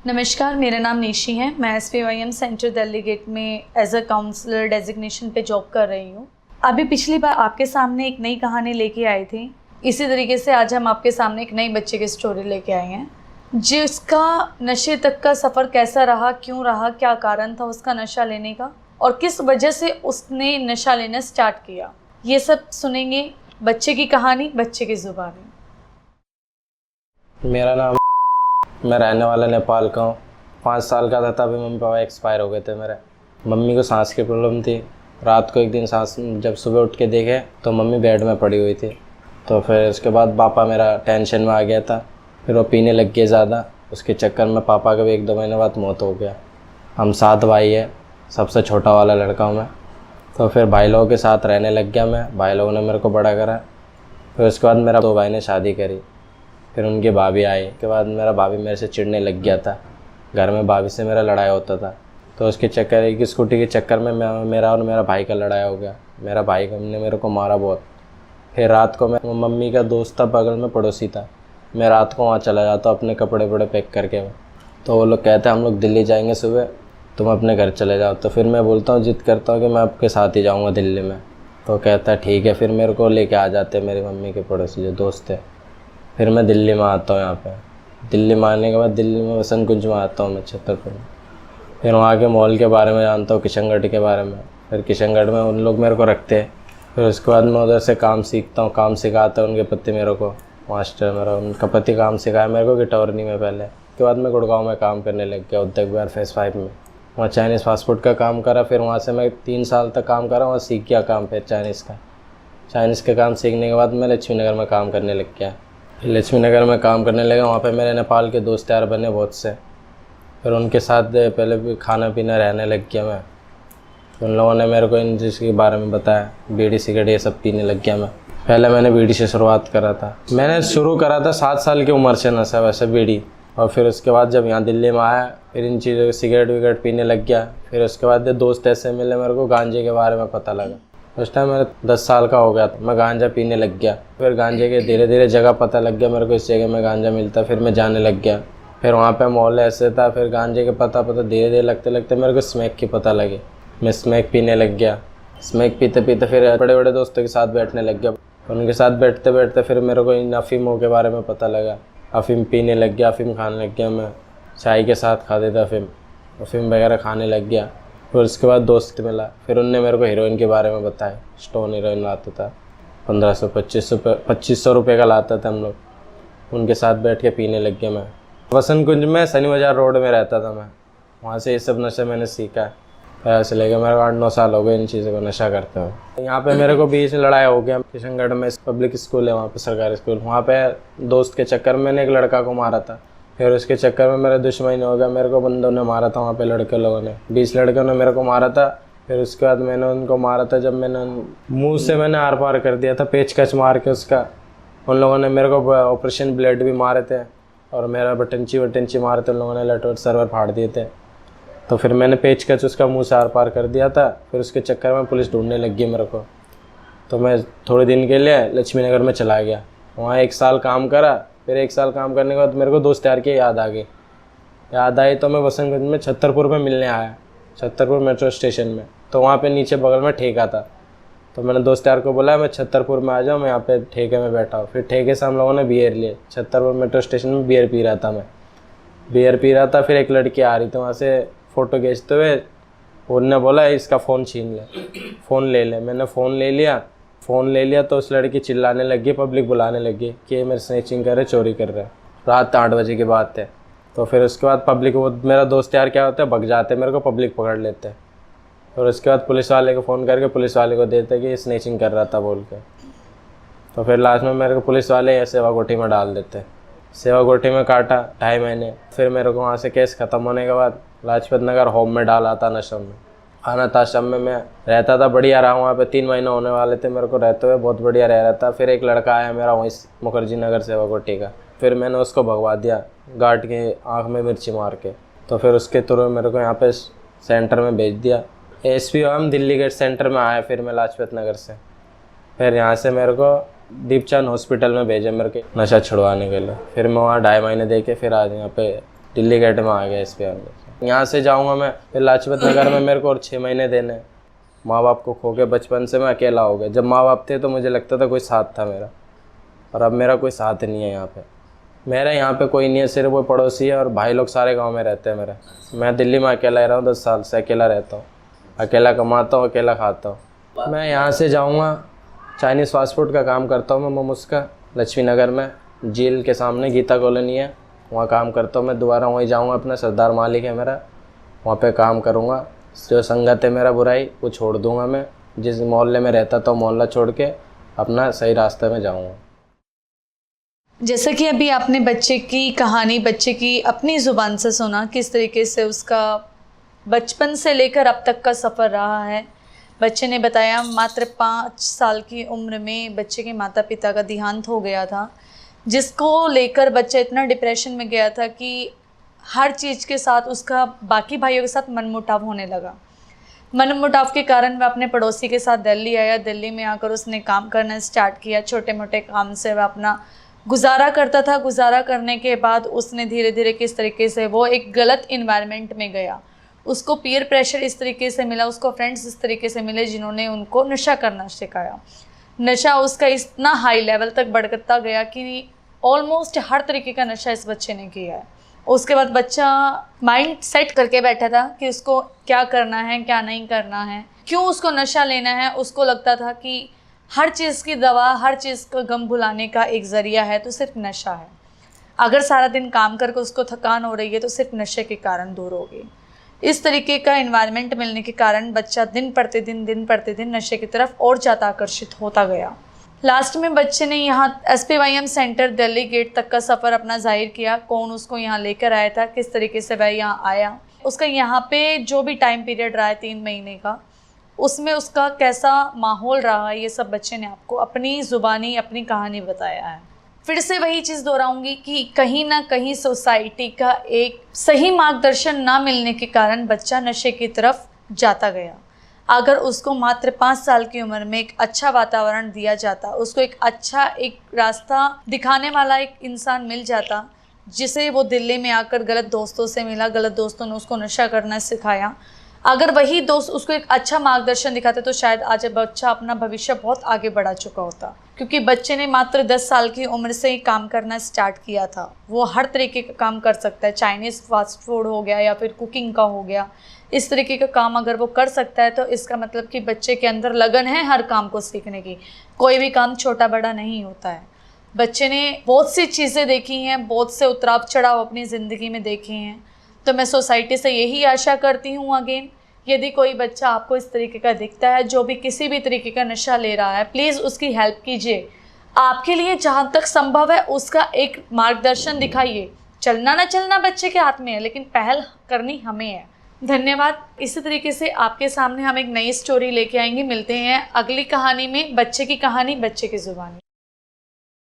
नमस्कार, मेरा नाम निशी है। मैं SPYM सेंटर दिल्ली गेट में एज अ काउंसलर डेजिग्नेशन पे जॉब कर रही हूँ। अभी पिछली बार आपके सामने एक नई कहानी लेके आई थी। इसी तरीके से आज हम आपके सामने एक नई बच्चे की स्टोरी लेके आए हैं, जिसका नशे तक का सफ़र कैसा रहा, क्यों रहा, क्या कारण था उसका नशा लेने का और किस वजह से उसने नशा लेना स्टार्ट किया। ये सब सुनेंगे बच्चे की कहानी, बच्चे की ज़ुबानी। मेरा नाम, मैं रहने वाला नेपाल का हूँ। 5 साल का था तभी मम्मी पापा एक्सपायर हो गए थे मेरे। मम्मी को सांस की प्रॉब्लम थी। रात को एक दिन सांस, जब सुबह उठ के देखे तो मम्मी बेड में पड़ी हुई थी। तो फिर उसके बाद पापा मेरा टेंशन में आ गया था। फिर वो पीने लग गए ज़्यादा। उसके चक्कर में पापा का भी 1-2 महीने बाद मौत हो गया। हम 7 भाई है, सबसे छोटा वाला लड़का हूँ मैं। तो फिर भाई लोगों के साथ रहने लग गया मैं। भाई लोगों ने मेरे को बड़ा करा। फिर उसके बाद मेरा 2 भाई ने शादी करी। फिर उनके भाभी आए के बाद मेरा भाभी मेरे से चिढ़ने लग गया था। घर में भाभी से मेरा लड़ाई होता था। तो उसके चक्कर, एक स्कूटी के चक्कर में मेरा और मेरा भाई का लड़ाई हो गया। मेरा भाई ने मेरे को मारा बहुत। फिर रात को मैं, मम्मी का दोस्त था बगल में, पड़ोसी था, मैं रात को वहाँ चला जाता अपने कपड़े वपड़े पैक करके। तो वो लोग कहते हैं हम लोग दिल्ली जाएंगे सुबह, तुम अपने घर चले जाओ। तो फिर मैं बोलता हूँ, जिद करता हूँ कि मैं आपके साथ ही जाऊँगा दिल्ली में। तो कहता है ठीक है। फिर मेरे को लेके आ जाते मेरी मम्मी के पड़ोसी जो दोस्त थे। फिर मैं दिल्ली में आता हूँ। यहाँ पे दिल्ली में आने के बाद दिल्ली में वसंत कुंज में आता हूँ मैं, छतरपुर में। फिर वहाँ के मॉल के बारे में जानता हूँ, किशनगढ़ के बारे में। फिर किशनगढ़ में उन लोग मेरे को रखते हैं। फिर उसके बाद मैं उधर से काम सीखता हूँ, काम सिखाता है उनके पति मेरे को, मास्टर मेरा, उनका पति काम सिखाया मेरे को गिटौरनी में पहले। उसके बाद मैं गुड़गांव में काम करने लग गया, उद्योग विहार फेज़ 5 में। वहाँ चाइनीज़ फास्ट का काम करा। फिर वहाँ से मैं 3 साल तक काम करा, वहाँ सीख गया काम। फिर चाइनीज़ का काम सीखने के बाद मैं लक्ष्मी नगर में काम करने लग गया। लक्ष्मी नगर में काम करने लगा। वहाँ पे मेरे नेपाल के दोस्त यार बने बहुत से। फिर उनके साथ पहले भी खाना पीना रहने लग गया मैं। उन लोगों ने मेरे को इन चीज़ के बारे में बताया, बीड़ी सिगरेट ये सब पीने लग गया मैं। पहले मैंने बीड़ी से शुरुआत करा था। मैंने शुरू करा था 7 साल की उम्र से नशा, वैसे बीड़ी। और फिर उसके बाद जब यहाँ दिल्ली में आया, फिर इन चीज़ों सिगरेट विगरेट पीने लग गया। फिर उसके बाद दोस्त ऐसे मिले, मेरे को गांजे के बारे में पता लगा। उस टाइम मैं 10 साल का हो गया था, मैं गांजा पीने लग गया। फिर गांजे के धीरे धीरे जगह पता लग गया मेरे को, इस जगह में गांजा मिलता। फिर मैं जाने लग गया। फिर वहाँ पे मॉल ऐसे था। फिर गांजे के पता धीरे धीरे लगते लगते मेरे को स्मैक की पता लगी। मैं स्मैक पीने लग गया। स्मैक पीते पीते फिर बड़े बड़े दोस्तों के साथ बैठने लग गया। उनके साथ बैठते बैठते फिर मेरे को इन अफीमों के बारे में पता लगा। अफीम पीने लग गया, अफीम खाने लग गया मैं। चाय के साथ खाते थे अफीम वगैरह खाने लग गया। फिर उसके बाद दोस्त मिला। फिर उनने मेरे को हीरोइन के बारे में बताया। स्टोन हीरोइन लाता था, 1500-2500 रुपये का लाता था हम लोग। उनके साथ बैठ के पीने लग गया मैं। वसंत कुंज में शनि बाजार रोड में रहता था मैं। वहाँ से ये सब नशा मैंने सीखा है। ऐसे लेकर मेरे को 8-9 साल हो गए इन चीज़ों को नशा करते हुए। यहाँ पे मेरे को बीच में लड़ाई हो गया। किशनगढ़ में पब्लिक स्कूल है, वहाँ पे सरकारी स्कूल, वहाँ पे दोस्त के चक्कर में मैंने एक लड़का को मारा था। फिर उसके चक्कर में मेरा दुश्मनी हो गया। मेरे को बंदों ने मारा था वहाँ पे, लड़के लोगों ने, 20 लड़कों ने मेरे को मारा था। फिर उसके बाद मैंने उनको मारा था। जब मैंने मुंह से मैंने आर पार कर दिया था पेचकश मार के उसका। उन लोगों ने मेरे को ऑपरेशन ब्लेड भी मारे थे और मेरा बटंची मारे थे उन लोगों ने, लटवट सर्वर फाड़ दिए थे। तो फिर मैंने पेचकश उसका मुँह से आर पार कर दिया था। फिर उसके चक्कर में पुलिस ढूंढने लग गई मेरे को। तो मैं थोड़े दिन के लिए लक्ष्मी नगर में चला गया। वहाँ 1 साल काम करा। फिर 1 साल काम करने के बाद मेरे को दोस्त यार की याद आई। तो मैं वसंत कुंज में छतरपुर में मिलने आया, छतरपुर मेट्रो स्टेशन में। तो वहाँ पे नीचे बगल में ठेका था। तो मैंने दोस्त यार को बोला मैं छतरपुर में आ जाऊँ, मैं यहाँ पे ठेके में बैठा हूँ। फिर ठेके से हम लोगों ने बियर लिए। छतरपुर मेट्रो स्टेशन में बियर पी रहा था। फिर एक लड़की आ रही थी वहाँ से फ़ोटो खींचते हुए। उन्होंने बोला इसका फ़ोन छीन ले, फ़ोन ले ले। मैंने फ़ोन ले लिया तो उस लड़की चिल्लाने लगी, पब्लिक बुलाने लगी कि मेरे स्नैचिंग कर रहे, चोरी कर रहे। रात 8 बजे की बात है। तो फिर उसके बाद पब्लिक, वो मेरा दोस्त यार क्या होता है, भग जाते, मेरे को पब्लिक पकड़ लेते। और उसके बाद पुलिस वाले को फ़ोन करके पुलिस वाले को देते कि स्नैचिंग कर रहा था बोल के। तो फिर लास्ट में मेरे को पुलिस वाले सेवा कोठी में डाल देते। सेवा कोठी में काटा 2.5 महीने। फिर मेरे को वहाँ से केस ख़त्म होने के बाद लाजपत नगर होम में डाला था, नशम में, अनाथ आश्रम में मैं रहता था। बढ़िया रहा वहाँ पे, 3 महीने होने वाले थे मेरे को रहते हुए, बहुत बढ़िया रह रहा था। फिर एक लड़का आया मेरा वहीं मुखर्जी नगर सेवा कोठी का। फिर मैंने उसको भगवा दिया गार्ड के आँख में मिर्ची मार के। तो फिर उसके थ्रू मेरे को यहाँ पे सेंटर में भेज दिया। SPYM दिल्ली गेट सेंटर में आया। फिर मैं लाजपत नगर से, फिर यहाँ से मेरे को दीपचंद हॉस्पिटल में भेजे मेरे के नशा छुड़वाने के लिए। फिर मैं वहाँ 2.5 महीने दे के फिर आज यहाँ पे दिल्ली गेट में आ गया इस पे। यहाँ से जाऊँगा मैं, फिर लाजपत नगर में मेरे को और 6 महीने देने। माँ बाप को खो के बचपन से मैं अकेला हो गया। जब माँ बाप थे तो मुझे लगता था कोई साथ था मेरा, और अब मेरा कोई साथ नहीं है यहाँ पे। मेरा यहाँ पे कोई नहीं है, सिर्फ वो पड़ोसी है और भाई लोग सारे गांव में रहते हैं मेरे। मैं दिल्ली में अकेला रह रहा हूँ, 10 साल से अकेला रहता हूँ, अकेला कमाता हूँ, अकेला खाता हूँ। मैं यहाँ से जाऊँगा, चाइनीज़ फास्ट फूड का काम करता हूँ मैं मोमोज़ का, लक्ष्मी नगर में झील के सामने गीता कॉलोनी है, वहाँ काम करता हूँ मैं। दोबारा वहीं जाऊँगा, अपना सरदार मालिक है मेरा, वहाँ पे काम करूँगा। जो संगत है मेरा बुराई वो छोड़ दूँगा मैं। जिस मोहल्ले में रहता था मोहल्ला छोड़ के अपना सही रास्ते में जाऊँगा। जैसा कि अभी आपने बच्चे की कहानी, बच्चे की अपनी ज़ुबान से सुना, किस तरीके से उसका बचपन से लेकर अब तक का सफ़र रहा है। बच्चे ने बताया मात्र 5 साल की उम्र में बच्चे के माता पिता का देहांत हो गया था, जिसको लेकर बच्चा इतना डिप्रेशन में गया था कि हर चीज़ के साथ उसका बाकी भाइयों के साथ मनमुटाव होने लगा। मनमुटाव के कारण वह अपने पड़ोसी के साथ दिल्ली आया। दिल्ली में आकर उसने काम करना स्टार्ट किया। छोटे मोटे काम से वह अपना गुजारा करता था। गुजारा करने के बाद उसने धीरे धीरे किस तरीके से वो एक गलत इन्वायरमेंट में गया। उसको पीयर प्रेशर इस तरीके से मिला, उसको फ्रेंड्स इस तरीके से मिले जिन्होंने उनको नशा करना सिखाया। नशा उसका इतना हाई लेवल तक बढ़ता गया कि ऑलमोस्ट हर तरीके का नशा इस बच्चे ने किया है। उसके बाद बच्चा माइंड सेट करके बैठा था कि उसको क्या करना है, क्या नहीं करना है, क्यों उसको नशा लेना है। उसको लगता था कि हर चीज़ की दवा, हर चीज़ का गम भुलाने का एक ज़रिया है तो सिर्फ नशा है। अगर सारा दिन काम करके उसको थकान हो रही है तो सिर्फ नशे के कारण दूर होगी। इस तरीके का एनवायरनमेंट मिलने के कारण बच्चा दिन प्रतिदिन नशे की तरफ और ज़्यादा आकर्षित होता गया। लास्ट में बच्चे ने यहाँ SPYM सेंटर दिल्ली गेट तक का सफ़र अपना जाहिर किया। कौन उसको यहाँ लेकर आया था, किस तरीके से वह यहाँ आया, उसका यहाँ पे जो भी टाइम पीरियड रहा है 3 महीने का, उसमें उसका कैसा माहौल रहा, ये सब बच्चे ने आपको अपनी ज़ुबानी अपनी कहानी बताया है। फिर से वही चीज़ दोहराऊंगी कि कहीं ना कहीं सोसाइटी का एक सही मार्गदर्शन ना मिलने के कारण बच्चा नशे की तरफ जाता गया। अगर उसको मात्र 5 साल की उम्र में एक अच्छा वातावरण दिया जाता, उसको एक अच्छा एक रास्ता दिखाने वाला एक इंसान मिल जाता, जिसे वो दिल्ली में आकर गलत दोस्तों से मिला, गलत दोस्तों ने उसको नशा करना सिखाया, अगर वही दोस्त उसको एक अच्छा मार्गदर्शन दिखाते तो शायद आज बच्चा अपना भविष्य बहुत आगे बढ़ा चुका होता। क्योंकि बच्चे ने मात्र 10 साल की उम्र से ही काम करना स्टार्ट किया था। वो हर तरीके का काम कर सकता है, चाइनीज़ फास्ट फूड हो गया या फिर कुकिंग का हो गया, इस तरीके का काम अगर वो कर सकता है तो इसका मतलब कि बच्चे के अंदर लगन है हर काम को सीखने की। कोई भी काम छोटा बड़ा नहीं होता है। बच्चे ने बहुत सी चीज़ें देखी हैं, बहुत से उतराव चढ़ाव अपनी ज़िंदगी में देखे हैं। तो मैं सोसाइटी से यही आशा करती हूँ अगेन, यदि कोई बच्चा आपको इस तरीके का दिखता है जो भी किसी भी तरीके का नशा ले रहा है, प्लीज़ उसकी हेल्प कीजिए। आपके लिए जहाँ तक संभव है उसका एक मार्गदर्शन दिखाइए। चलना ना चलना बच्चे के हाथ में है, लेकिन पहल करनी हमें है। धन्यवाद। इसी तरीके से आपके सामने हम एक नई स्टोरी लेके आएंगे। मिलते हैं अगली कहानी में, बच्चे की कहानी बच्चे की ज़ुबानी।